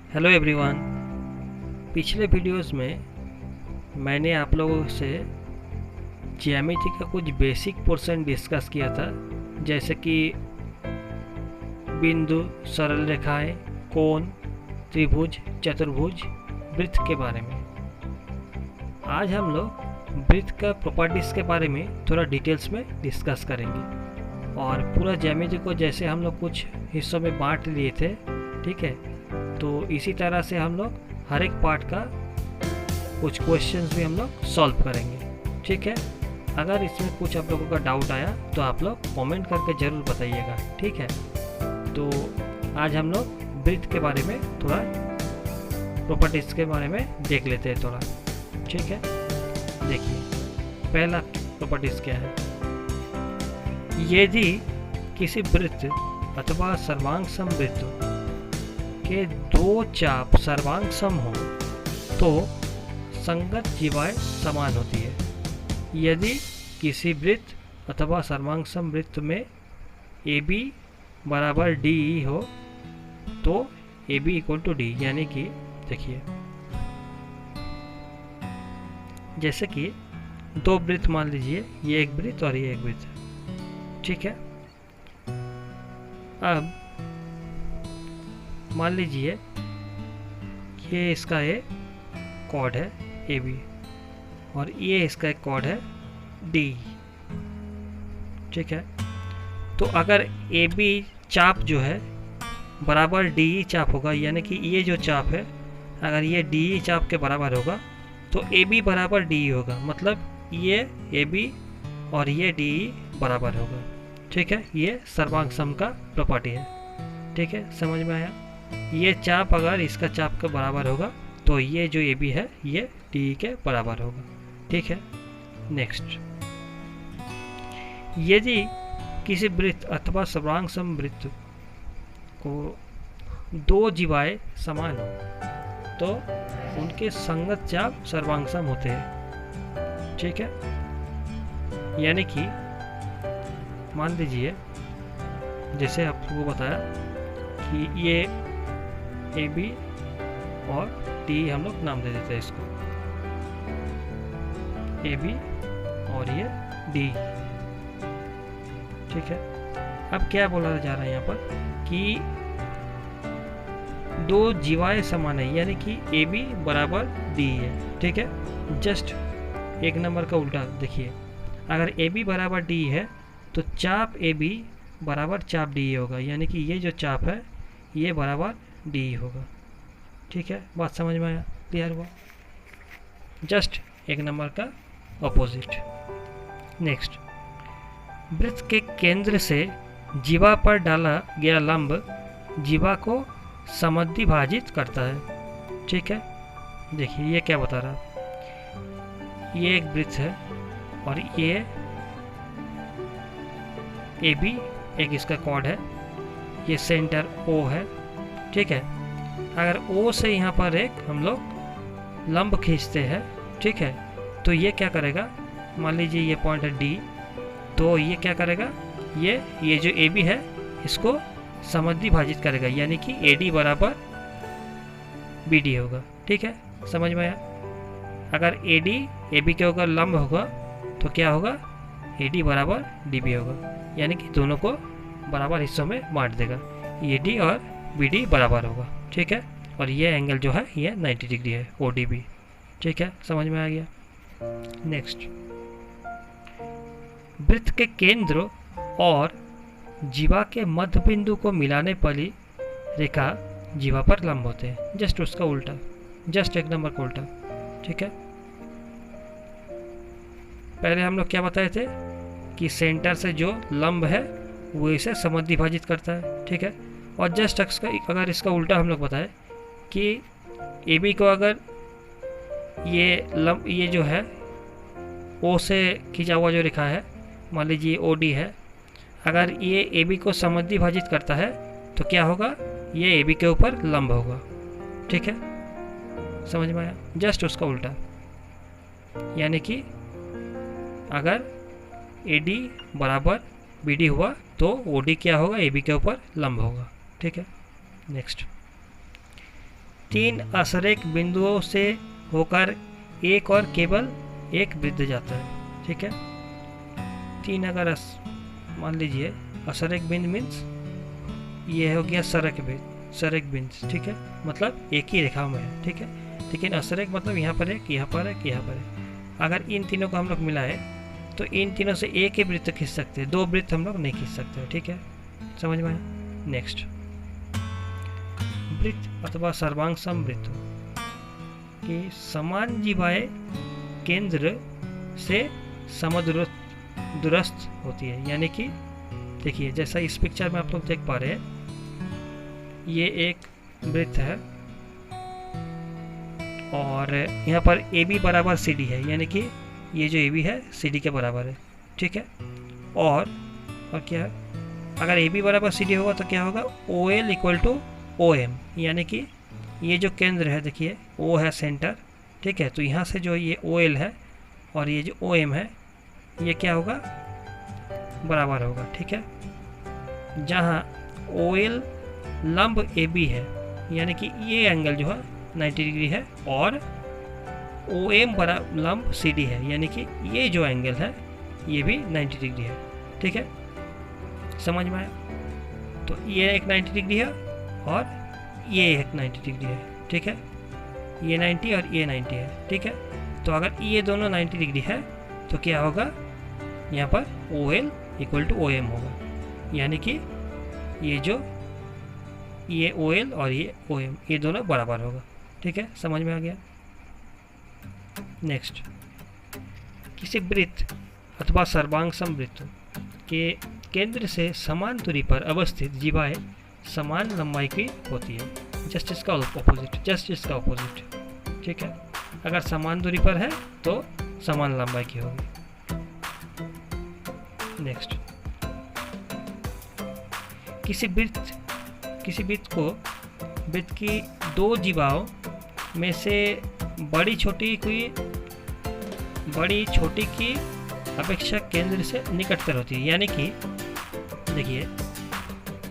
Hello everyone. पिछले videos में मैंने आप लोगों से ज्यामिति का कुछ बेसिक पोर्शन डिस्कस किया था, जैसे कि बिंदु, सरल रेखाएं, कोण, त्रिभुज, चतुर्भुज, वृत्त के बारे में। आज हम लोग वृत्त का प्रॉपर्टीज़ के बारे में थोड़ा डिटेल्स में डिस्कस करेंगे और पूरा ज्यामिति को जैसे हम लोग कुछ हिस्सों में बांट लिए थे, ठीक है, तो इसी तरह से हम लोग हर एक पार्ट का कुछ क्वेश्चंस भी हम लोग सॉल्व करेंगे, ठीक है। अगर इसमें कुछ आप लोगों का डाउट आया तो आप लोग कमेंट करके ज़रूर बताइएगा, ठीक है। तो आज हम लोग वृत्त के बारे में थोड़ा प्रॉपर्टीज़ के बारे में देख लेते हैं थोड़ा, ठीक है। देखिए, पहला प्रॉपर्टीज़ क्या है। यदि किसी वृत्त अथवा सर्वांग समवृत्त के दो चाप सर्वांग सम हो तो संगत जीवाएं समान होती है। यदि किसी वृत्त अथवा सर्वांग सम वृत्त में AB बराबर DE हो तो AB इक्वल टू D, यानी कि देखिए, जैसे कि दो वृत्त मान लीजिए, ये एक वृत्त और ये एक वृत्त, ठीक है। अब मान लीजिए ये इसका एक कॉर्ड है AB और ये इसका एक कॉर्ड है DE, ठीक है। तो अगर AB चाप जो है बराबर DE चाप होगा, यानी कि ये जो चाप है अगर ये DE चाप के बराबर होगा तो AB बराबर DE होगा, मतलब ये AB और ये DE बराबर होगा, ठीक है। ये सर्वांग सम का प्रॉपर्टी है, ठीक है, समझ में आया। ये चाप अगर इसका चाप के बराबर होगा तो ये जो AB है ये DE के बराबर होगा, ठीक है। नेक्स्ट, यदि किसी वृत्त अथवा सर्वांग समवृत्त को दो जीवाएं समान हो तो उनके संगत चाप सर्वांग सम होते हैं, ठीक है। यानी कि मान लीजिए, जैसे आपको बताया कि ये AB और DE हम लोग नाम दे देते हैं इसको, AB और ये DE, ठीक है। अब क्या बोला जा रहा है यहाँ पर कि दो जीवाएं समान है, यानी कि AB बराबर DE है, ठीक है। जस्ट एक नंबर का उल्टा देखिए, अगर AB बराबर DE है तो चाप AB बराबर चाप DE होगा, यानी कि ये जो चाप है ये बराबर DE होगा, ठीक है। बात समझ में आया, क्लियर हुआ। जस्ट एक नंबर का अपोजिट। नेक्स्ट, वृत्त के केंद्र से जीवा पर डाला गया लंब जीवा को समद्विभाजित करता है, ठीक है। देखिए ये क्या बता रहा है, ये एक वृत्त है और ये AB एक इसका कॉर्ड है, ये सेंटर O है, ठीक है। अगर O से यहाँ पर एक हम लोग लंब खींचते हैं, ठीक है, तो ये क्या करेगा, मान लीजिए ये पॉइंट है D, तो ये क्या करेगा, ये जो AB है इसको समद्विभाजित करेगा, यानी कि AD बराबर BD होगा, ठीक है, समझ में आया। अगर AD AB के ऊपर लंब होगा तो क्या होगा, AD बराबर DB होगा, यानी कि दोनों को बराबर हिस्सों में बांट देगा, AD और BD बराबर होगा, ठीक है। और ये एंगल जो है ये 90 डिग्री है, ODB, ठीक है, समझ में आ गया। नेक्स्ट, वृत्त के केंद्र और जीवा के मध्य बिंदु को मिलाने वाली रेखा जीवा पर लंब होते हैं, जस्ट उसका उल्टा, जस्ट एक नंबर का उल्टा, ठीक है। पहले हम लोग क्या बताए थे कि सेंटर से जो लंब है वो इसे समद्विभाजित करता है, ठीक है। और जस्ट अगर इसका उल्टा हम लोग बताएं कि AB को अगर ये जो है O से खींचा हुआ जो रेखा है, मान लीजिए OD है, अगर ये AB को समद्विभाजित करता है तो क्या होगा, ये AB के ऊपर लंब होगा, ठीक है, समझ में आया। जस्ट उसका उल्टा, यानी कि अगर AD बराबर BD हुआ तो OD क्या होगा, AB के ऊपर लंब होगा, ठीक है। नेक्स्ट, 3 असरेख बिंदुओं से होकर एक और केवल एक वृत्त जाता है। ठीक है, 3 अगर मान लीजिए असरेख बिंदु मीन्स ये हो गया सरक बिंदु। ठीक है, मतलब एक ही रेखा में है। ठीक है, लेकिन असरेख मतलब यहाँ पर एक, यहाँ पर एक, यहाँ पर एक। अगर इन तीनों को हम लोग मिलाए तो इन तीनों से एक ही वृत्त खींच सकते हैं, 2 वृत्त हम लोग नहीं खींच सकते। ठीक है, समझ में आया। नेक्स्ट, वृत्त अथवा सर्वांग समवृत्त की समान जीवाएं केंद्र से समदूरस्थ होती है। यानी कि देखिए जैसा इस पिक्चर में आप लोग देख पा रहे हैं, ये एक वृत्त है और यहाँ पर AB बराबर CD है, यानी कि ये जो AB है CD के बराबर है। ठीक है, और क्या है, अगर AB बराबर CD होगा तो क्या होगा, OL इक्वल टू OM, यानी कि ये जो केंद्र है, देखिए O है सेंटर। ठीक है, तो यहाँ से जो ये OL है और ये जो OM है ये क्या होगा, बराबर होगा। ठीक है, जहाँ OL लंब AB है, यानी कि ये एंगल जो है 90 डिग्री है, और OM बड़ा लंब CD है, यानी कि ये जो एंगल है ये भी 90 डिग्री है। ठीक है, समझ में आया। तो ये एक 90 डिग्री है और ये एक 90 डिग्री है। ठीक है, ये 90 और ये 90 है। ठीक है, तो अगर ये दोनों 90 डिग्री है तो क्या होगा, यहाँ पर OL इक्वल टू OM होगा, यानी कि ये OL और ये OM ये दोनों बराबर होगा। ठीक है, समझ में आ गया। नेक्स्ट, किसी वृत्त अथवा सर्वांग समवृत्त के केंद्र से समान दूरी पर अवस्थित जीवाएं समान लंबाई की होती है। जस्ट इसका ऑपोजिट। ठीक है, अगर समान दूरी पर है तो समान लंबाई की होगी। नेक्स्ट, किसी वृत्त को वृत्त की 2 जीवाओं में से बड़ी छोटी की अपेक्षा केंद्र से निकटतर होती है। यानी कि देखिए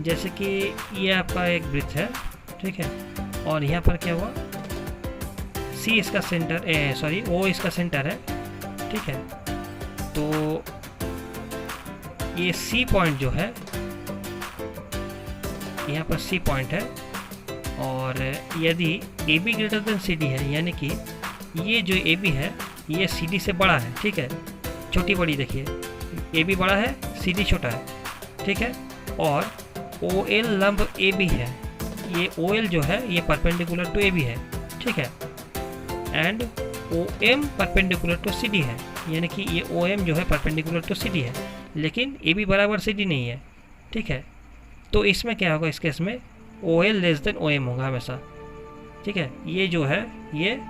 जैसे कि ये आपका एक वृत्त है। ठीक है, और यहाँ पर क्या हुआ, C इसका सेंटर O इसका सेंटर है। ठीक है, तो ये C पॉइंट जो है, यहाँ पर C पॉइंट है, और यदि AB ग्रेटर देन CD है, यानी कि ये जो AB है ये CD से बड़ा है। ठीक है, छोटी बड़ी देखिए, AB बड़ा है, CD छोटा है। ठीक है, और OL लंब AB है, ये OL जो है ये परपेंडिकुलर टू AB है। ठीक है, and OM perpendicular to CD है, यानी कि ये OM जो है परपेंडिकुलर टू CD है, लेकिन AB बराबर CD नहीं है। ठीक है, तो इसमें क्या होगा, इस केस में OL लेस देन OM होगा हमेशा। ठीक है, ये जो है ये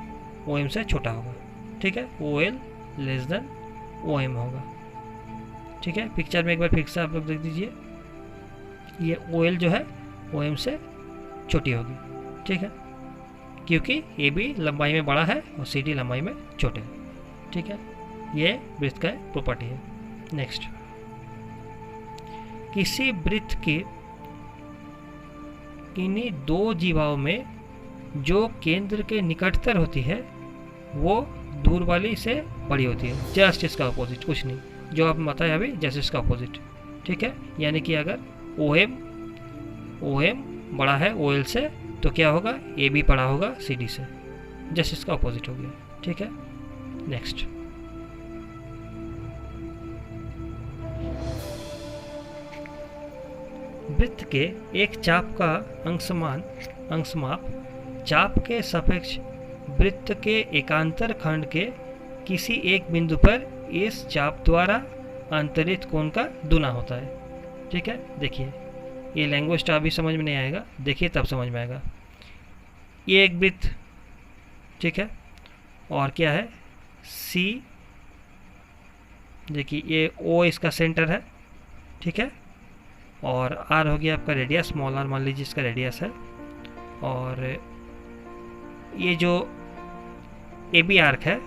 OM से छोटा होगा। ठीक है, OL लेस देन OM होगा। ठीक है, पिक्चर में एक बार फिर से आप लोग देख दीजिए, ये OL जो है OM से छोटी होगी। ठीक है, क्योंकि AB लंबाई में बड़ा है और CD लंबाई में छोटे है। ठीक है, ये वृत्त का प्रॉपर्टी है। नेक्स्ट, किसी वृत्त की किन्हीं 2 जीवाओं में जो केंद्र के निकटतर होती है वो दूर वाली से बड़ी होती है। जस्ट इसका अपोजिट, कुछ नहीं, जो आप बताया अभी जस्ट इसका अपोजिट। ठीक है, यानी कि अगर OM बड़ा है OL से तो क्या होगा, AB बड़ा होगा CD से। जस्ट इसका अपोजिट हो गया। ठीक है, नेक्स्ट, वृत्त के एक चाप का अंशमाप चाप के सापेक्ष वृत्त के एकांतर खंड के किसी एक बिंदु पर इस चाप द्वारा अंतरित कोण का दुना होता है। ठीक है, देखिए ये लैंग्वेज तो अभी समझ में नहीं आएगा, देखिए तब समझ में आएगा। ये एक वृत्त, ठीक है, और क्या है C, देखिए ये O इसका सेंटर है। ठीक है, और R हो गया आपका रेडियस, स्मॉल r मान लीजिए इसका रेडियस है, और ये जो AB आर्क है,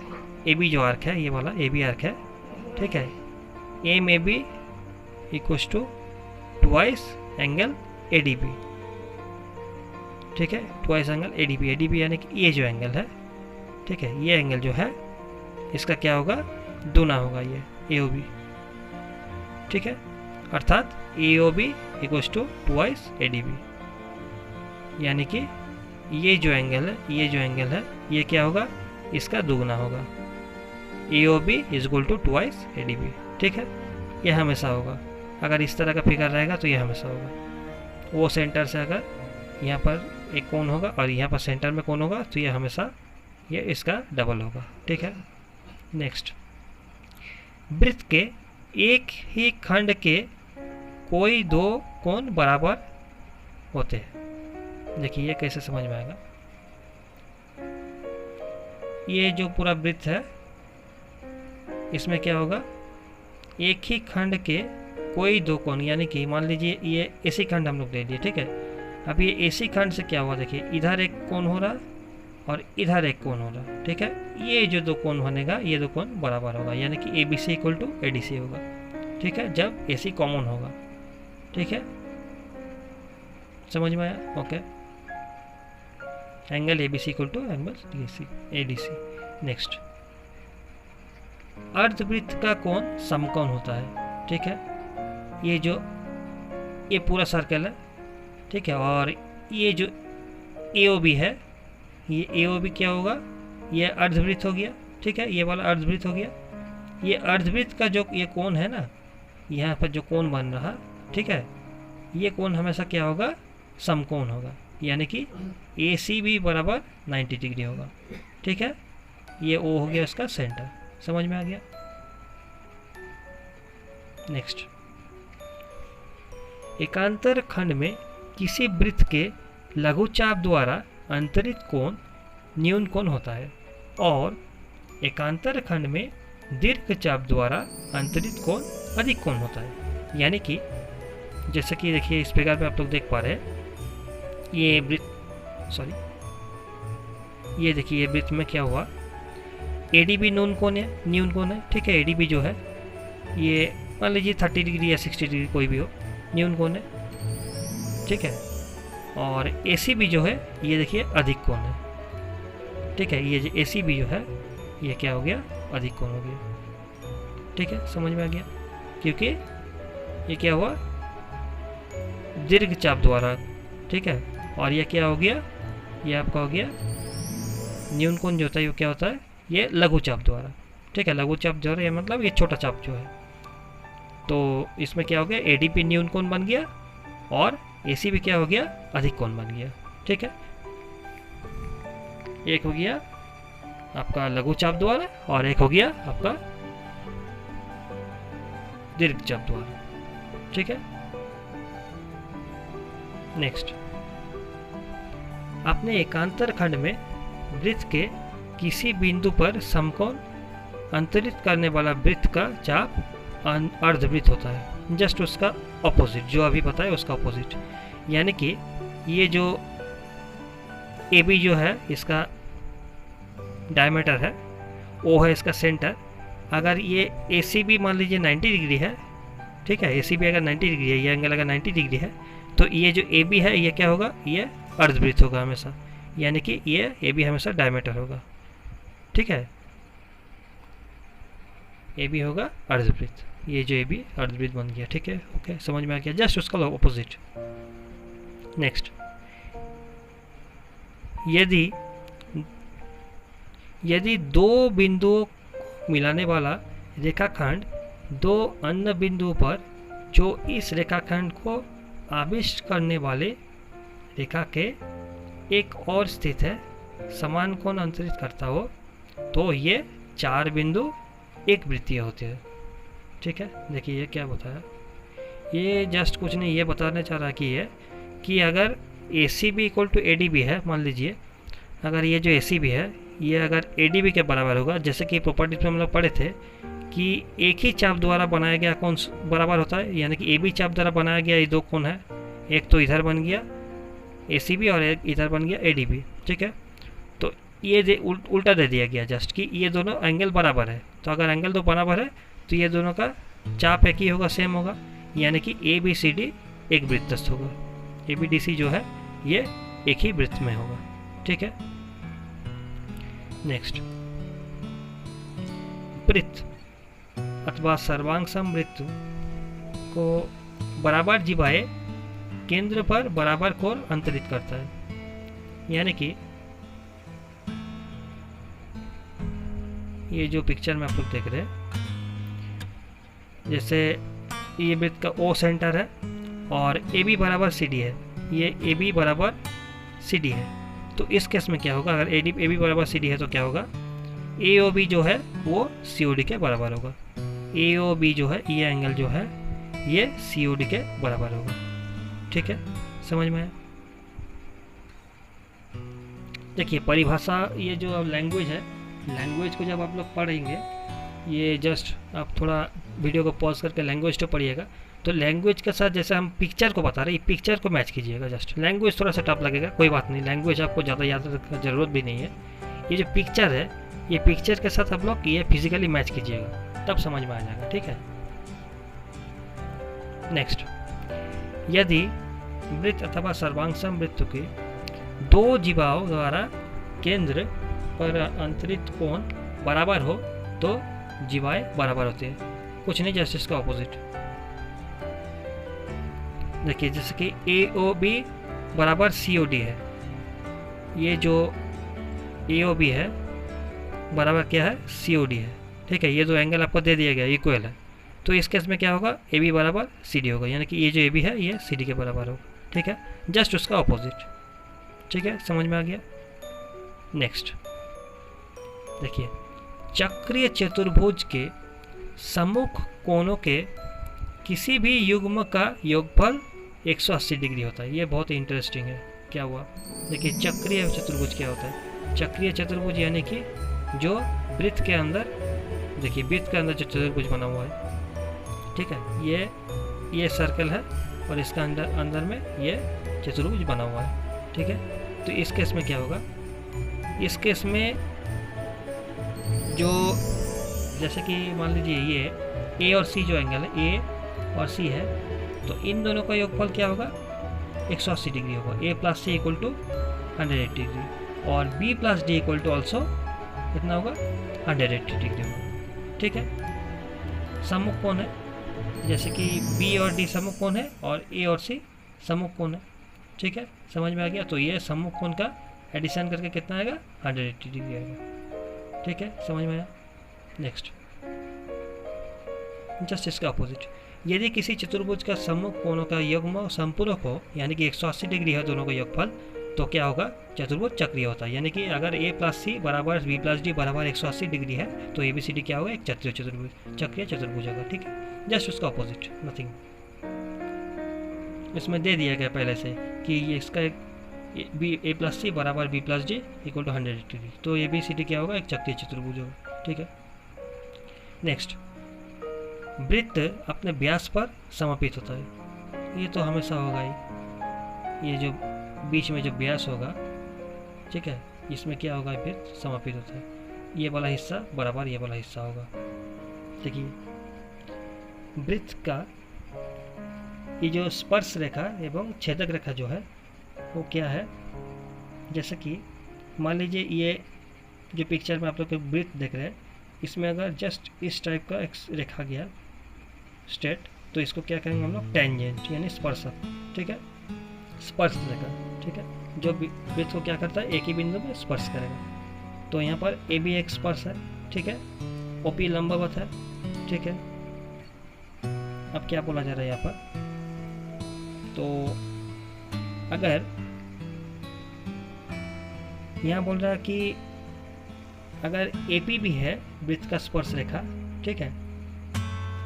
AB जो आर्क है ये वाला AB आर्क है। ठीक है, MAB equals to twice angle ADB। ठीक है, ट्वाइस एंगल ADB। ADB यानी कि ये जो एंगल है, ठीक है, ये एंगल जो है इसका क्या होगा, दूना होगा ये AOB, ठीक है, अर्थात AOB equals to twice ADB, यानी कि ये जो एंगल है, ये जो एंगल है, ये क्या होगा, इसका दोगुना होगा। AOB is equal to twice ADB, ठीक है, यह हमेशा होगा। अगर इस तरह का फिगर रहेगा तो यह हमेशा होगा। वो सेंटर से अगर यहाँ पर एक कोण होगा और यहाँ पर सेंटर में कोण होगा तो यह हमेशा ये इसका डबल होगा, ठीक है। नेक्स्ट, वृत्त के एक ही खंड के कोई दो कोण बराबर होते हैं। देखिए ये कैसे समझ में आएगा। ये जो पूरा वृत्त है इसमें क्या होगा, एक ही खंड के कोई दो कोण, यानी कि मान लीजिए ये AC खंड हम लोग ले लिए, ठीक है। अब ये AC खंड से क्या हुआ, देखिए इधर एक कोण हो रहा और इधर एक कोण हो रहा, ठीक है। ये जो दो कोण बनेगा, ये दो कोण बराबर होगा, यानी कि ABC इक्वल टू ADC होगा, ठीक है, जब AC कॉमन होगा, ठीक है, समझ में आया। Okay, angle ABC equal to angle ADC। Next, अर्धवृत्त का कोण समकोण होता है, ठीक है। ये पूरा सर्कल है, ठीक है, और ये जो AOB है, ये AOB क्या होगा, ये अर्धवृत्त हो गया, ठीक है, ये वाला अर्धवृत्त हो गया। ये अर्धवृत्त का जो ये कोण है ना, यहाँ पर जो कोण बन रहा, ठीक है, ये कोण हमेशा क्या होगा, समकोण होगा, यानी कि ACB बराबर 90 डिग्री होगा, ठीक है। ये O हो गया उसका सेंटर, समझ में आ गया। नेक्स्ट, एकांतर खंड में किसी वृत्त के लघुचाप द्वारा अंतरित कोण न्यून कोण होता है और एकांतर खंड में दीर्घ चाप द्वारा अंतरित कोण अधिक कोण होता है। यानी कि जैसे कि देखिए इस फिगर में आप लोग देख पा रहे हैं, ये वृत्त, सॉरी, ये देखिए ये वृत्त में क्या हुआ, ADB न्यून कोण है, ठीक है। ADB जो है ये मान लीजिए 30 डिग्री या 60 डिग्री कोई भी हो, न्यून कोण है, ठीक है। और ACB जो है ये देखिए अधिक कोण है, ठीक है। ये जो ACB जो है ये क्या हो गया, अधिक कोण हो गया, ठीक है, समझ में आ गया, क्योंकि ये क्या हुआ, दीर्घ चाप द्वारा, ठीक है। और ये क्या हो गया, ये आपका हो गया न्यून कोण जो होता है, ये क्या होता है, ये लघु चाप द्वारा, ठीक है। लघु चाप द्वारा ये मतलब ये छोटा चाप जो है, तो इसमें क्या हो गया, ADB न्यून कोण बन गया और ACB क्या हो गया, अधिक कोण बन गया, ठीक है। एक हो गया आपका लघु चाप द्वारा और एक हो गया आपका दीर्घ चाप द्वारा, ठीक है। नेक्स्ट, अपने एकांतर खंड में वृत्त के किसी बिंदु पर समकोण अंतरित करने वाला वृत्त का चाप अर्धवृत्त होता है, जस्ट उसका ऑपोजिट, जो अभी बताया उसका ऑपोजिट। यानी कि ये जो AB जो है इसका डायमीटर है, O है इसका सेंटर। अगर ये ACB मान लीजिए 90 डिग्री है, ठीक है, ACB अगर 90 डिग्री है, ये एंगल अगर 90 डिग्री है, तो ये जो AB है ये क्या होगा, ये अर्धवृत्त होगा हमेशा, यानी कि ये AB हमेशा डायमीटर होगा, ठीक है। AB होगा अर्धवृत्त, ये जो AB अर्धवृत्त बन गया, ठीक है। ओके, समझ में आ गया, जस्ट उसका ऑपोजिट। नेक्स्ट, यदि दो बिंदुओं को मिलाने वाला रेखाखंड दो अन्य बिंदुओं पर जो इस रेखाखंड को आविष्ट करने वाले रेखा के एक और स्थित है समान कोण अंतरित करता हो, तो ये चार बिंदु एक वृत्तीय होते हैं, ठीक है। देखिए ये क्या बताया, ये जस्ट कुछ नहीं, ये बताने चाह रहा कि अगर ACB इक्वल टू ADB है, मान लीजिए अगर ये जो ACB है ये अगर ADB के बराबर होगा, जैसे कि प्रॉपर्टीज में हम लोग पढ़े थे कि एक ही चाप द्वारा बनाया गया कोण बराबर होता है, यानी कि AB चाप द्वारा बनाया गया ये दो कोण है, एक तो इधर बन गया ACB और एक इधर बन गया ADB, ठीक है। तो ये उल्टा दे दिया गया जस्ट कि ये दोनों एंगल बराबर है, तो अगर एंगल दो बराबर है तो ये दोनों का चाप एक ही होगा, सेम होगा, यानी कि ABCD एक वृत्तस्थ होगा। ABDC जो है ये एक ही वृत्त में होगा। ठीक है, नेक्स्ट, वृत्त अथवा सर्वांग समवृत्त को बराबर जिवाए केंद्र पर बराबर कोण अंतरित करता है। यानी कि ये जो पिक्चर में आप लोग देख रहे हैं, जैसे ये वृत्त का ओ सेंटर है और ए बी बराबर सी डी है, ये ए बी बराबर सी डी है। तो इस केस में क्या होगा, अगर ए बी बराबर सी डी है तो क्या होगा, ए ओ बी जो है वो सी ओ डी के बराबर होगा। ए ओ बी जो है, ये एंगल जो है ये सी ओ डी के बराबर होगा। ठीक है, समझ में आया? देखिए परिभाषा, ये जो लैंग्वेज है, लैंग्वेज को जब आप लोग पढ़ेंगे, ये जस्ट आप थोड़ा वीडियो को पॉज करके लैंग्वेज तो पढ़िएगा, तो लैंग्वेज के साथ जैसे हम पिक्चर को बता रहे हैं, पिक्चर को मैच कीजिएगा। जस्ट लैंग्वेज थोड़ा सा टफ लगेगा, कोई बात नहीं, लैंग्वेज आपको ज़्यादा याद रखने की ज़रूरत भी नहीं है। ये जो पिक्चर है, ये पिक्चर के साथ आप लोग ये फिजिकली मैच कीजिएगा, तब समझ में आ जाएगा। ठीक है, नेक्स्ट, यदि वृत्त अथवा सर्वांग समवृत्त के दो जिवाओं द्वारा केंद्र पर अंतरित कोण बराबर हो तो जिवाएं बराबर होती है। कुछ नहीं, जस्ट इसका ऑपोजिट। देखिए जैसे कि ए ओ बी बराबर सी ओ डी है, ये जो ए ओ बी है बराबर क्या है, सी ओ डी है। ठीक है, ये दो एंगल आपको दे दिया गया, इक्वल है, तो इस केस में क्या होगा, ए बी बराबर सी डी होगा, यानी कि ये जो ए बी है ये सी डी के बराबर होगा। ठीक है, जस्ट उसका ऑपोजिट। ठीक है, समझ में आ गया? नेक्स्ट देखिए, चक्रीय चतुर्भुज के सम्मुख कोणों के किसी भी युग्म का योगफल 180 डिग्री होता है। ये बहुत इंटरेस्टिंग है। क्या हुआ, देखिए चक्रीय चतुर्भुज क्या होता है। चक्रीय चतुर्भुज यानी कि जो वृत्त के अंदर, देखिए वृत्त के अंदर जो चतुर्भुज बना हुआ है, ठीक है, ये सर्कल है और इसका अंदर में ये चतुर्भुज बना हुआ है। ठीक है, तो इस केस में क्या होगा, इस केस में जो जैसे कि मान लीजिए ये ए और सी जो एंगल है, ए और सी है, तो इन दोनों का योगफल क्या होगा, 180 डिग्री होगा। A plus C equal to 180 degree और B plus D equal to also कितना होगा, 180 डिग्री होगा। ठीक है, सम्मुख कोण है, जैसे कि बी और डी सम्मुख कोण है और ए और सी सम्मुख कोण है। ठीक है, समझ में आ गया? तो ये सम्मुख कोण का एडिशन करके कितना आएगा, 180 डिग्री आएगा। ठीक है, समझ में आया? नेक्स्ट, जस्ट इसका अपोजिट, यदि किसी चतुर्भुज का सम्मुख कोणों का युग्म संपूरक हो, यानी कि 180 डिग्री है दोनों का योगफल, तो क्या होगा, चतुर्भुज चक्रीय होता है। यानी कि अगर ए प्लस सी बराबर बी प्लस डी बराबर 180 डिग्री है, तो ए बी सी डी क्या होगा, एक चक्रीय चतुर्भुज, चक्रीय चतुर्भुज होगा। ठीक है, जस्ट उसका अपोजिट, नथिंग। इसमें दे दिया गया पहले से कि ये इसका बी ए प्लस सी बराबर B plus D equal to 180 degree, तो ए बी सी डी क्या होगा, एक चक्रीय चतुर्भुज होगा। ठीक है, नेक्स्ट, वृत्त अपने व्यास पर समर्पित होता है। ये तो हमेशा होगा ही, ये जो बीच में जो व्यास होगा, ठीक है, इसमें क्या होगा, वृत्त समर्पित होता है। ये वाला हिस्सा बराबर ये वाला हिस्सा होगा। देखिए वृत्त का ये जो स्पर्श रेखा एवं छेदक रेखा जो है वो क्या है, जैसे कि मान लीजिए ये जो पिक्चर में आप लोग वृत्त देख रहे हैं, इसमें अगर जस्ट इस टाइप का एक रेखा गया स्ट्रेट, तो इसको क्या करेंगे हम लोग, टेंजेंट यानी स्पर्शक। ठीक है, स्पर्श रेखा। ठीक है, जो वृत्त को क्या करता है, एक ही बिंदु में स्पर्श करेगा। तो यहाँ पर ए भी एक स्पर्श है। ठीक है, ओ पी लंबवत है। ठीक है, अब क्या बोला जा रहा है यहाँ पर, तो अगर यहाँ बोल रहा है कि अगर ए पी भी है वृत्त का स्पर्श रेखा, ठीक है,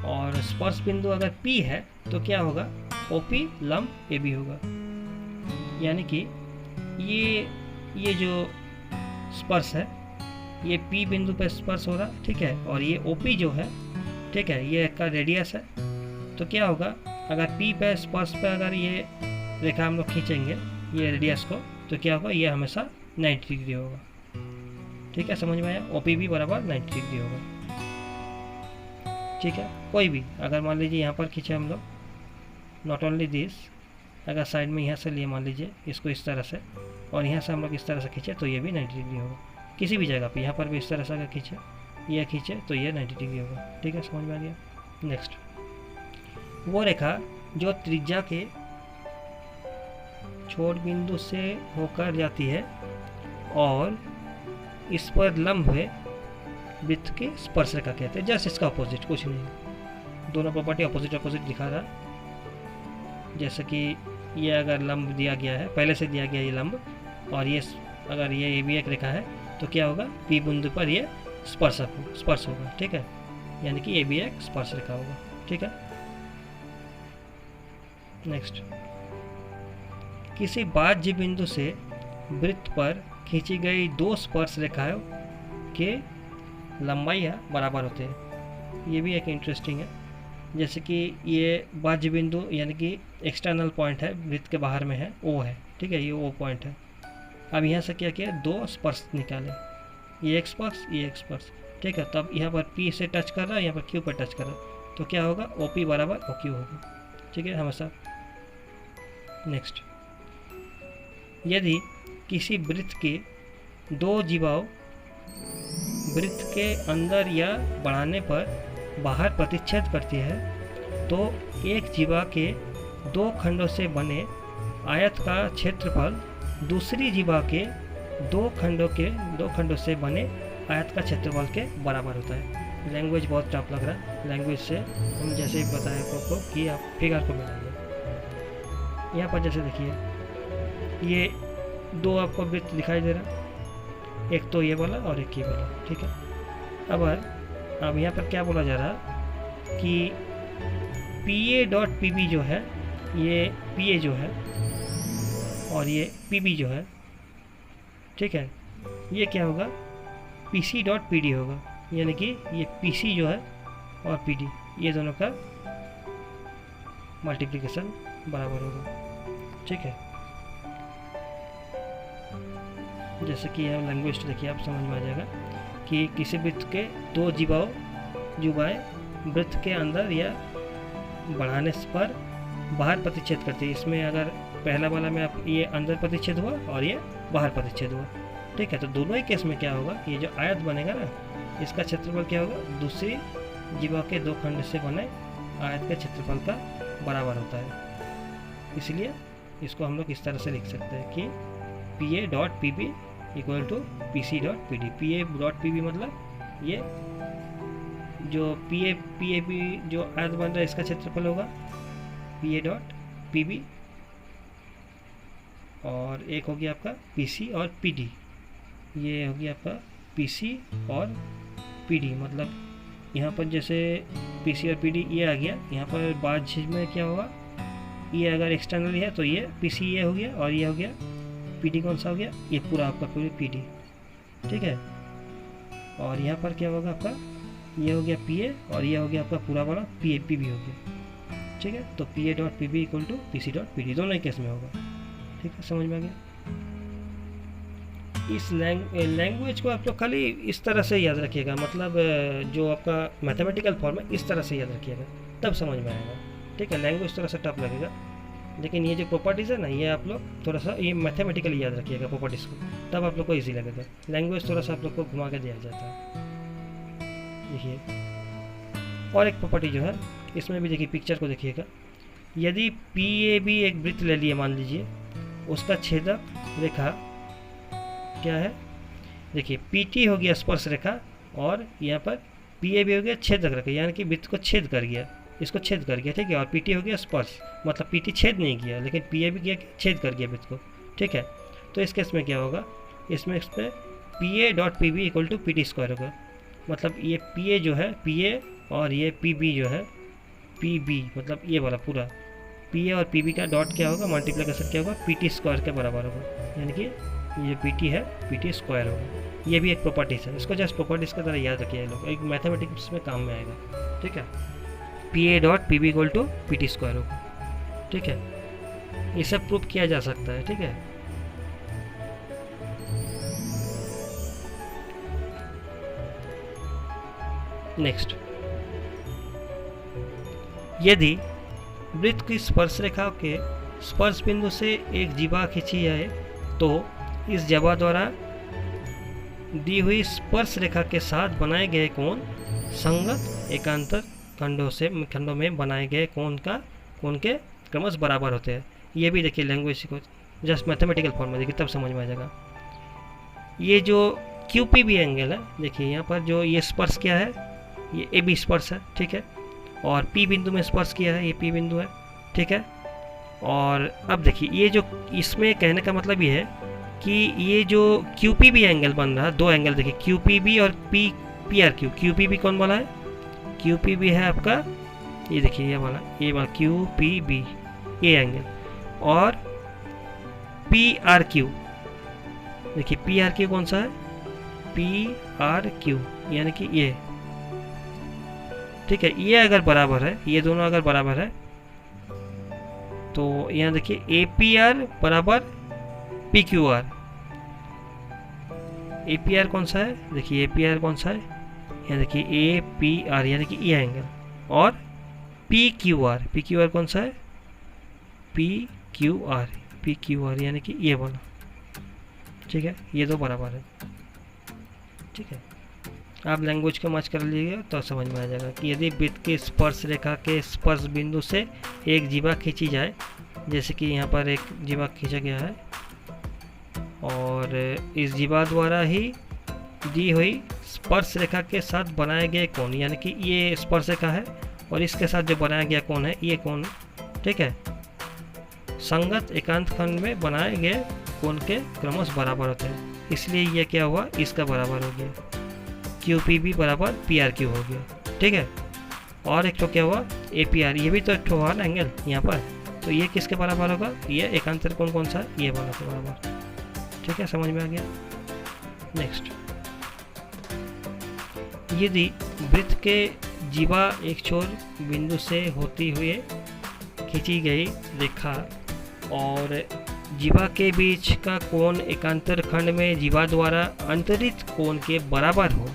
और स्पर्श बिंदु अगर P है, तो क्या होगा, OP लंब AB होगा। यानी कि ये जो स्पर्श है, ये P बिंदु पर स्पर्श हो रहा, ठीक है, और ये OP जो है, ठीक है, ये का रेडियस है। तो क्या होगा, अगर P पे स्पर्श पे अगर ये रेखा हम लोग खींचेंगे ये रेडियस को, तो क्या होगा, ये हमेशा 90 डिग्री होगा। ठीक है, समझ में आया? OP भी बराबर 90 डिग्री होगा। ठीक है, कोई भी अगर मान लीजिए यहाँ पर खींचे हम लोग, नॉट ओनली दिस, अगर साइड में यहाँ से लिए मान लीजिए इसको इस तरह से, और यहाँ से हम लोग इस तरह से खींचे तो ये भी 90 डिग्री होगा। किसी भी जगह पे यहाँ पर भी इस तरह से अगर खींचे, यह खींचे तो ये 90 डिग्री होगा। ठीक है, समझ में आ गया। नेक्स्ट, वो रेखा जो त्रिज्या के छोर बिंदु से होकर जाती है और इस पर लंब है, वृत्त की स्पर्श रेखा कहते हैं। जस्ट इसका अपोजिट, कुछ नहीं, दोनों प्रॉपर्टी अपोजिट अपोजिट दिखा रहा। जैसे कि ये अगर लंब दिया गया है, पहले से दिया गया ये लंब, और ये अगर ये भी एक रेखा है तो क्या होगा, पी बिंदु पर ये स्पर्श होगा। ठीक है, यानी कि ये भी एक स्पर्श रेखा होगा। ठीक है, नेक्स्ट, किसी बाह्य बिंदु से वृत्त पर खींची गई दो स्पर्श रेखाओं के लंबाई बराबर होते हैं। ये भी एक इंटरेस्टिंग है। जैसे कि ये बाह्य बिंदु यानी कि एक्सटर्नल पॉइंट है, वृत्त के बाहर में है, ओ है। ठीक है, ये ओ पॉइंट है। अब यहाँ से क्या किया, दो स्पर्श निकाले, ये एक स्पर्श, ये एक स्पर्श। ठीक है, तब यहाँ पर पी से टच कर रहा है, यहाँ पर क्यू पर टच कर रहा है, तो क्या होगा, ओ पी बराबर ओ क्यू होगा। ठीक है, हमेशा। नेक्स्ट, यदि किसी वृत्त के दो जीवाओं वृत्त के अंदर या बढ़ाने पर बाहर प्रतिच्छेद करती है तो एक जीवा के दो खंडों से बने आयत का क्षेत्रफल दूसरी जीवा के दो खंडों से बने आयत का क्षेत्रफल के बराबर होता है। लैंग्वेज बहुत टफ लग रहा है। लैंग्वेज से हम जैसे ही बताएं आपको कि आप फिगर को बनाइए। यहाँ पर जैसे देखिए, ये दो आपको वृत्त दिखाई दे रहा है, एक तो ये वाला और एक ये वाला। ठीक है, अब यहाँ पर क्या बोला जा रहा कि PA.PB जो है, ये PA जो है और ये PB जो है, ठीक है, ये क्या होगा, PC.PD होगा। यानी कि ये PC जो है और PD, ये दोनों का मल्टीप्लिकेशन बराबर होगा। ठीक है, जैसे कि यह लैंग्वेज देखिए, आप समझ में आ जाएगा कि किसी वृत्त के दो जुबाएं वृत्त के अंदर या बढ़ाने पर बाहर प्रतिच्छेद करती है। इसमें अगर पहला वाला में आप ये अंदर प्रतिच्छेद हुआ और ये बाहर प्रतिच्छेद हुआ। ठीक है, तो दोनों ही केस में क्या होगा, ये जो आयत बनेगा ना, इसका क्षेत्रफल क्या होगा, दूसरी जीवा के दो खंड से बने आयत के क्षेत्रफल का बराबर होता है। इसलिए इसको हम लोग इस तरह से लिख सकते हैं कि PA.PB equal to PC.PD। PA.PB मतलब ये जो PAB जो आयत बन रहा है इसका क्षेत्रफल होगा PA.PB, और एक हो गया आपका PC और PD, ये हो गया आपका PC और PD। मतलब यहाँ पर जैसे PC और PD ये आ गया, यहाँ पर बाद में क्या होगा, ये अगर एक्सटर्नल है तो ये PC ये हो गया, और ये हो गया PD कौन सा हो गया, ये पूरा आपका पूरी PD। ठीक है, और यहाँ पर क्या होगा आपका, ये हो गया PA और ये हो गया आपका पूरा वाला PB हो गया। ठीक है, तो PA.PB इक्वल टू PC.PD दोनों ही केस में होगा। ठीक है, समझ में आ गया। इस लैंग्वेज को आप लोग खाली इस तरह से याद रखिएगा, मतलब जो आपका मैथमेटिकल फॉर्म है इस तरह से याद रखिएगा, तब समझ में आएगा। ठीक है, लैंग्वेज थोड़ा सा टफ लगेगा, लेकिन ये जो प्रॉपर्टीज़ है ना, ये आप लोग थोड़ा सा ये मैथमेटिकली याद रखिएगा प्रॉपर्टीज़ को, तब आप लोग को ईजी लगेगा। लैंग्वेज थोड़ा सा आप लोग को घुमा के दिया जाता है। देखिए, और एक प्रॉपर्टी जो है इसमें भी देखिए, पिक्चर को देखिएगा। यदि PAB एक वृत्त ले लिए मान लीजिए, उसका छेदक रेखा क्या है, देखिए PT हो गया स्पर्श रेखा, और यहाँ पर PAB हो गया छेदक रेखा, यानी कि वृत्त को छेद कर गया, इसको छेद कर गया। ठीक है, और PT हो गया स्पर्श, मतलब PT छेद नहीं किया, लेकिन PAB किया छेद कर गया वृत्त को। ठीक है, तो इस केस में क्या होगा, इसमें PA.PB equal to PD square होगा। मतलब ये PA जो है PA और ये PB जो है PB, मतलब ये वाला पूरा PA और PB का डॉट क्या होगा, मल्टीप्लिकेशन क्या होगा, PT स्क्वायर के बराबर होगा। यानी कि ये PT है PT स्क्वायर होगा। ये भी एक प्रॉपर्टीज है, इसको जस्ट प्रॉपर्टीज़ की तरह याद रखिए लोग, एक मैथमेटिक्स में काम में आएगा। ठीक है, PA.PB equal to PT square होगा। ठीक है, ये सब प्रूफ किया जा सकता है। ठीक है, नेक्स्ट, यदि वृत्त की स्पर्श रेखा के स्पर्श बिंदु से एक जीवा खींची जाए तो इस जीवा द्वारा दी हुई स्पर्श रेखा के साथ बनाए गए कोण संगत एकांतर खंडों में बनाए गए कोण के क्रमश बराबर होते हैं। ये भी देखिए लैंग्वेज को जस्ट मैथमेटिकल फॉर्म में देखिए तब समझ में आ जाएगा। ये जो QPB एंगल है, देखिए यहाँ पर जो ये स्पर्श किया है ये AB स्पर्श है, ठीक है, और P बिंदु में स्पर्श किया है, ये P बिंदु है, ठीक है। और अब देखिए ये जो इसमें कहने का मतलब ये है कि ये जो QPB एंगल बन रहा है, दो एंगल देखिए QPB और PRQ। QPB कौन वाला है? QPB है आपका, ये देखिए ये वाला QPB ये एंगल, और PRQ देखिए PRQ कौन सा है? PRQ यानी कि ये, ठीक है। ये अगर बराबर है, ये दोनों अगर बराबर है तो यहाँ देखिए APR बराबर PQR। APR कौन सा है? देखिए APR कौन सा है? यहाँ देखिए APR यानी कि ये एंगल, और PQR कौन सा है? PQR यानी कि ये वाला, ठीक है। ये दो बराबर है, ठीक है। आप लैंग्वेज को मैच कर लीजिएगा तो समझ में आ जाएगा कि यदि वृत्त की स्पर्श रेखा के स्पर्श बिंदु से एक जीवा खींची जाए, जैसे कि यहाँ पर एक जीवा खींचा गया है और इस जीवा द्वारा ही दी हुई स्पर्श रेखा के साथ बनाए गए कोण, यानी कि ये स्पर्श रेखा है और इसके साथ जो बनाया गया कोण है ये कोण, ठीक है, संगत एकांत खंड में बनाए गए कोण के क्रमश बराबर होते हैं। इसलिए ये क्या हुआ? इसका बराबर हो गया, QPB बराबर PRQ हो गया, ठीक है। और एक तो क्या हुआ? APR, ये भी तो एक हुआ ना एंगल यहाँ पर, तो ये किसके बराबर होगा? ये एकांतर कोण कौन सा है? ये वाला के बराबर, ठीक है, समझ में आ गया। नेक्स्ट, यदि वृत्त के जीवा एक छोर बिंदु से होती हुए खींची गई रेखा और जीवा के बीच का कोण एकांतर खंड में जीवा द्वारा अंतरित कोण के बराबर हो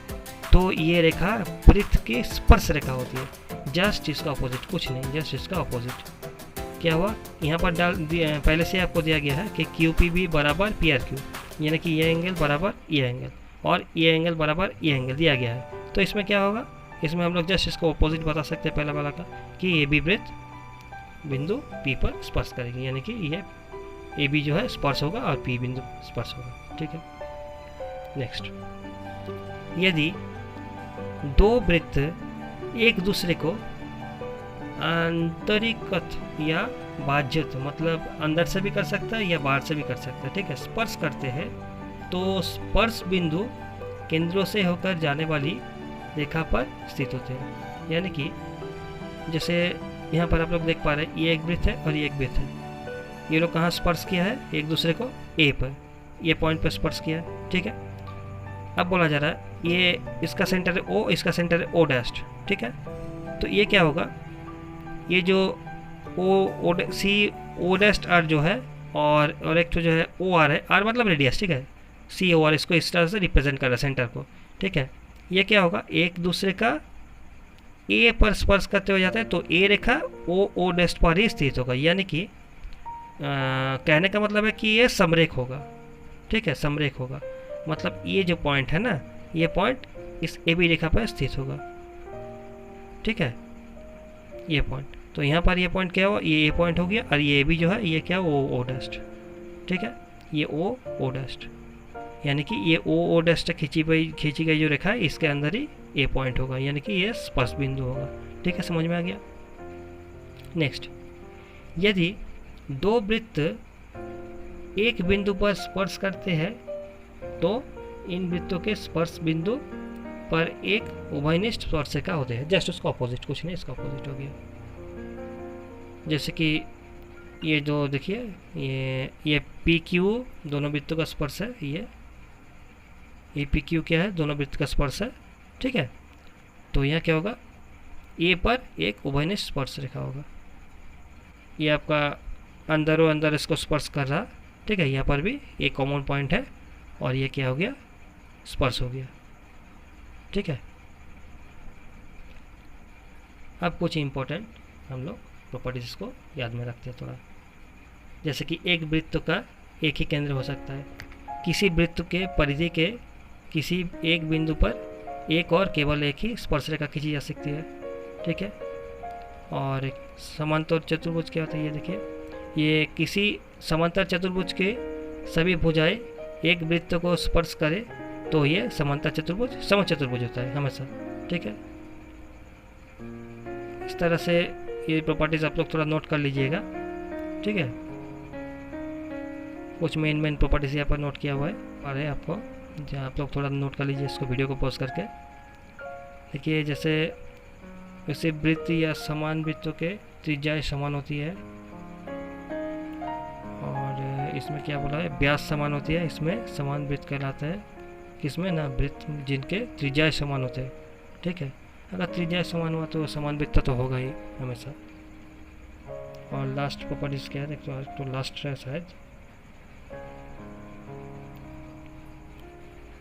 तो ये रेखा वृत्त की स्पर्श रेखा होती है। जस्ट इसका अपोजिट, कुछ नहीं, जस्ट इसका अपोजिट। क्या हुआ? यहाँ पर पहले से आपको दिया गया है कि QPB बराबर PRQ, यानी कि ये एंगल बराबर ये एंगल और ये एंगल बराबर ये एंगल दिया गया है। तो इसमें क्या होगा? इसमें हम लोग जस्ट इसको अपोजिट बता सकते हैं पहला वाला का, कि ये भी वृत्त बिंदु P पर स्पर्श करेगी, यानी कि ये AB जो है स्पर्श होगा और P बिंदु स्पर्श होगा, ठीक है। नेक्स्ट, यदि दो वृत्त एक दूसरे को आंतरिकत या बाह्यत, मतलब अंदर से भी कर सकता है या बाहर से भी कर सकता है, ठीक है, स्पर्श करते हैं तो स्पर्श बिंदु केंद्रों से होकर जाने वाली रेखा पर स्थित होते हैं। यानी कि जैसे यहाँ पर आप लोग देख पा रहे हैं, ये एक वृत्त है और ये एक वृत्त है। ये लोग कहाँ स्पर्श किया है? एक दूसरे को A पर, ये पॉइंट पर स्पर्श किया है, ठीक है। अब बोला जा रहा है ये इसका सेंटर है O, इसका सेंटर है O डैश, ठीक है। तो ये क्या होगा? ये जो O डैश R जो है और एक तो जो है OR है, R मतलब रेडियस, ठीक है, COR इसको इस तरह से रिप्रेजेंट कर रहा है सेंटर को, ठीक है। ये क्या होगा? एक दूसरे का A पर स्पर्श करते हो जाता है तो A रेखा O डैश पर ही स्थित होगा, यानी कि कहने का मतलब है कि ये समरेख होगा, ठीक है, समरेख होगा। मतलब ये जो पॉइंट है ना, ये पॉइंट इस AB रेखा पर स्थित होगा, ठीक है, ये पॉइंट। तो यहाँ पर ये पॉइंट क्या हुआ? ये पॉइंट हो गया और ये AB जो है ये क्या? O डस्ट, ठीक है, ये O डस्ट, यानी कि ये O डस्ट खींची गई जो रेखा है इसके अंदर ही A पॉइंट होगा, यानी कि ये स्पर्श बिंदु होगा, ठीक है, समझ में आ गया। नेक्स्ट, यदि दो वृत्त एक बिंदु पर स्पर्श करते हैं तो इन वृत्तों के स्पर्श बिंदु पर एक उभयनिष्ठ स्पर्शिका होते हैं। जस्ट उसका अपोजिट, कुछ नहीं, इसका अपोजिट हो गया। जैसे कि ये जो देखिए ये PQ दोनों वृत्तों का स्पर्श है, ये PQ क्या है? दोनों वृत्त का स्पर्श है, ठीक है। तो यहाँ क्या होगा? A पर एक उभयनिष्ठ स्पर्श रेखा होगा। ये आपका अंदरों अंदर इसको स्पर्श कर रहा, ठीक है। यहाँ पर भी एक कॉमन पॉइंट है और ये क्या हो गया? स्पर्श हो गया, ठीक है। अब कुछ इम्पोर्टेंट हम लोग प्रॉपर्टीज को याद में रखते हैं थोड़ा। जैसे कि एक वृत्त का एक ही केंद्र हो सकता है। किसी वृत्त के परिधि के किसी एक बिंदु पर एक और केवल एक ही स्पर्श रेखा खींची जा सकती है, ठीक है। और समांतर चतुर्भुज क्या होता है, ये देखिए, ये किसी समांतर चतुर्भुज के सभी भुजाएं एक वृत्त को स्पर्श करे तो ये समांतर चतुर्भुज समचतुर्भुज होता है हमेशा, ठीक है। इस तरह से ये प्रॉपर्टीज आप लोग थोड़ा नोट कर लीजिएगा, ठीक है। कुछ मेन प्रॉपर्टीज यहाँ पर नोट किया हुआ है और है आपको, जहाँ आप लोग थोड़ा नोट कर लीजिए इसको वीडियो को पॉज करके। देखिए जैसे वैसे वृत्त या समान वृत्तों के त्रिज्याएं समान होती है, और इसमें क्या बोला है, व्यास समान होती है, इसमें समान वृत्त कहलाता है। किसमें ना, वृत्त जिनके त्रिज्याएं समान होते हैं, ठीक है। अगर त्रिज्याएं समान हुआ तो समान वृत्त तो होगा ही हमेशा। और लास्ट प्रॉपर्टीज क्या है, तो लास्ट है शायद,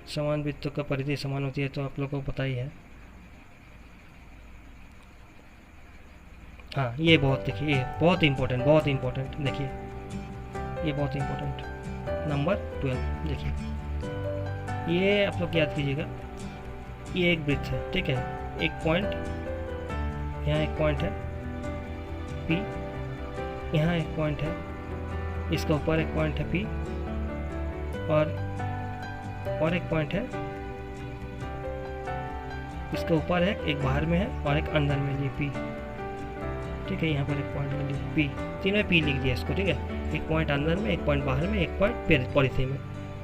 समान वृत्तों का परिधि समान होती है, तो आप लोगों को पता ही है। हाँ ये बहुत, देखिए ये बहुत इम्पोर्टेंट देखिए, ये बहुत इम्पोर्टेंट नंबर 12। देखिए ये आप लोग याद कीजिएगा, ये एक वृत्त है, ठीक है। एक पॉइंट, यहाँ एक पॉइंट है P, यहाँ एक पॉइंट है, इसका ऊपर एक पॉइंट है P, और एक पॉइंट है, इसके ऊपर है, एक बाहर में है और एक अंदर में, ये P, ठीक है। यहाँ पर एक पॉइंट ले लिया P, तीनों P लिख दिया इसको, ठीक है। एक पॉइंट अंदर में, एक पॉइंट बाहर में, एक पॉइंट परिधि में।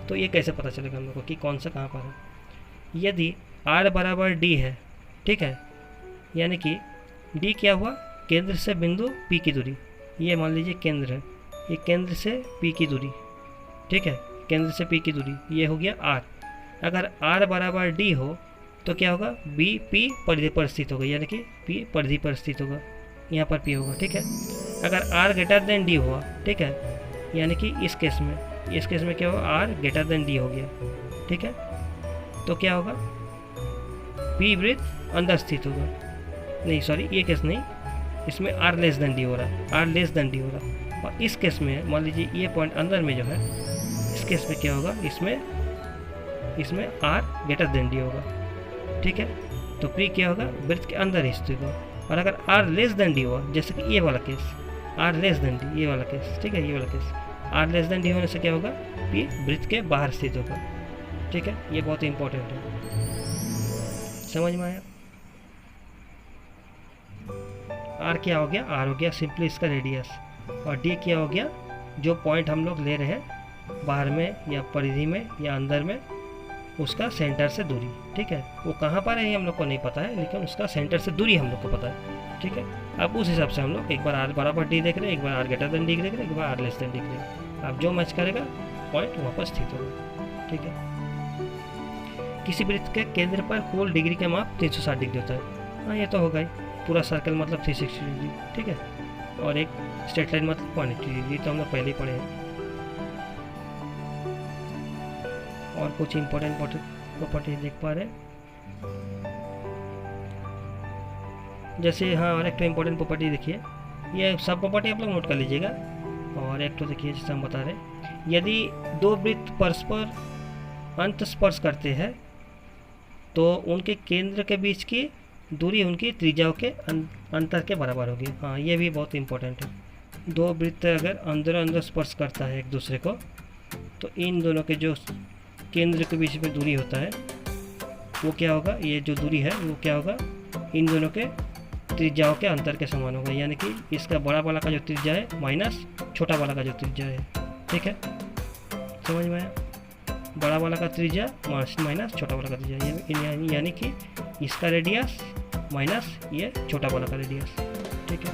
तो ये कैसे पता चलेगा हम लोग को कि कौन सा कहाँ पर है। यदि R बराबर D है, ठीक है, यानी कि D क्या हुआ, केंद्र से बिंदु P की दूरी, ये मान लीजिए केंद्र है, ये केंद्र से P की दूरी, ठीक है, केंद्र से P की दूरी, ये हो गया R। अगर R बराबर D हो तो क्या होगा, B P परिधि पर स्थित होगा, यानी कि P परिधि पर स्थित होगा, यहाँ पर P होगा, ठीक है। अगर R ग्रेटर देन D हुआ, ठीक है, यानी कि इस केस में क्या होगा, R ग्रेटर देन D हो गया, ठीक है। तो क्या होगा, P वृत्त अंदर स्थित होगा, नहीं सॉरी ये केस नहीं, इसमें R लेस देन D हो रहा है, R लेस देन D हो रहा है। और इस केस में मान लीजिए ये पॉइंट अंदर में जो है, इस केस में क्या होगा, इसमें R ग्रेटर देन D होगा, ठीक है। तो P क्या होगा, वृत्त के अंदर स्थित होगा। और अगर R लेस देन D हुआ, जैसे कि ये वाला case, R less than D, ये वाला केस, ठीक है, ये वाला case, R less than D होने से क्या होगा, P वृत्त के बाहर स्थित होगा, ठीक है। ये बहुत इंपॉर्टेंट है, समझ में आया। R क्या हो गया, R हो गया सिंपली इसका रेडियस, और D क्या हो गया, जो पॉइंट हम लोग ले रहे हैं बाहर में या परिधि में या अंदर में, उसका सेंटर से दूरी, ठीक है। वो कहाँ पर है ये हम लोग को नहीं पता है, लेकिन उसका सेंटर से दूरी हम लोग को पता है, ठीक है। अब उस हिसाब से हम लोग एक बार R बराबर D देख रहे हैं, एक बार R ग्रेटर देन D देख रहे हैं, एक बार R लेस देन D देख रहे हैं। अब जो मैच करेगा पॉइंट वहाँ पर स्थित होगा, ठीक है। किसी वृत्त के केंद्र पर कुल डिग्री का माप 360 डिग्री होता है, हाँ ये तो होगा ही, पूरा सर्कल मतलब 360 डिग्री, ठीक है। और एक स्ट्रेट लाइन मतलब 180 डिग्री, तो हम लोग पहले ही पढ़े हैं। और कुछ इंपॉर्टेंट प्रॉपर्टी देख पा रहे हैं, जैसे हाँ, और एक तो इम्पोर्टेंट प्रॉपर्टी देखिए, ये सब प्रॉपर्टी आप लोग नोट कर लीजिएगा। और एक तो देखिए जैसे हम बता रहे हैं, यदि दो वृत्त परस्पर अंत स्पर्श करते हैं तो उनके केंद्र के बीच की दूरी उनकी त्रिज्याओं के अंतर के बराबर होगी। हाँ ये भी बहुत इंपॉर्टेंट है। दो वृत्त अगर अंदर स्पर्श करता है एक दूसरे को, तो इन दोनों के जो केंद्र के बीच में दूरी होता है वो क्या होगा, ये जो दूरी है वो क्या होगा, इन दोनों के त्रिज्याओं के अंतर के समान होगा। यानी कि इसका बड़ा वाला का जो त्रिज्या है माइनस छोटा वाला का जो त्रिज्या है, ठीक है, समझ में आया। बड़ा वाला का त्रिज्या माइनस छोटा वाला का त्रिज्या, यानी कि इसका रेडियस माइनस ये छोटा वाला का रेडियस, ठीक है।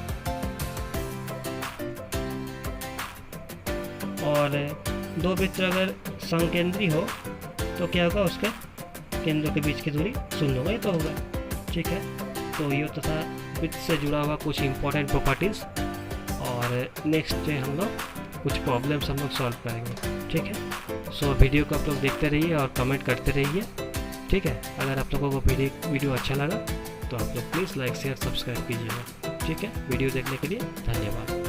और दो वृत्त अगर समकेंद्री हो तो क्या होगा, उसके केंद्रों के बीच की दूरी 0 होगा, ये तो होगा, ठीक है। तो ये तो था वृत्त से जुड़ा हुआ कुछ इंपॉर्टेंट प्रॉपर्टीज़। और नेक्स्ट डे हम लोग कुछ प्रॉब्लम्स हम लोग सॉल्व करेंगे, ठीक है। सो वीडियो को आप लोग देखते रहिए और कमेंट करते रहिए, ठीक है। अगर आप लोगों को वीडियो अच्छा लगा तो आप लोग प्लीज़ लाइक शेयर सब्सक्राइब कीजिएगा, ठीक है। वीडियो देखने के लिए धन्यवाद।